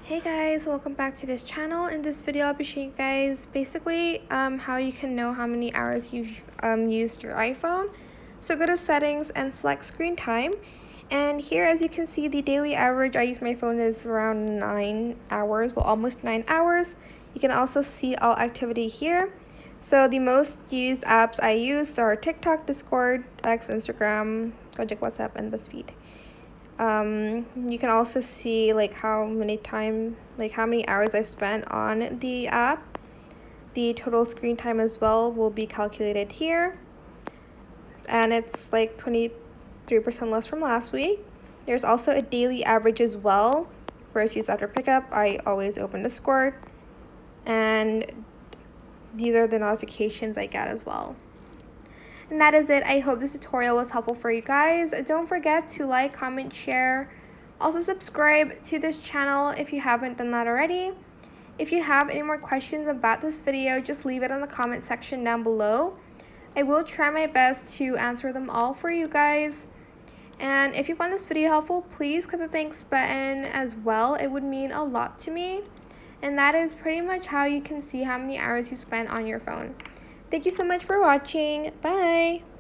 Hey guys, welcome back to this channel. In this video I'll be showing you guys basically how you can know how many hours you've used your iPhone. So go to settings and select screen time, and here as you can see the daily average I use my phone is around 9 hours, well almost 9 hours. You can also see all activity here. So the most used apps I use are TikTok, Discord, X, Instagram, Gojek, WhatsApp, and BuzzFeed. You can also see how many hours I've spent on the app. The total screen time as well will be calculated here, and it's like 23% less from last week. There's also a daily average as well. First use after pickup, I always open Discord, and these are the notifications I get as well. And that is it. I hope this tutorial was helpful for you guys. Don't forget to like, comment, share. Also subscribe to this channel if you haven't done that already. If you have any more questions about this video, just leave it in the comment section down below. I will try my best to answer them all for you guys. And if you found this video helpful, please click the thanks button as well. It would mean a lot to me. And that is pretty much how you can see how many hours you spent on your phone. Thank you so much for watching. Bye!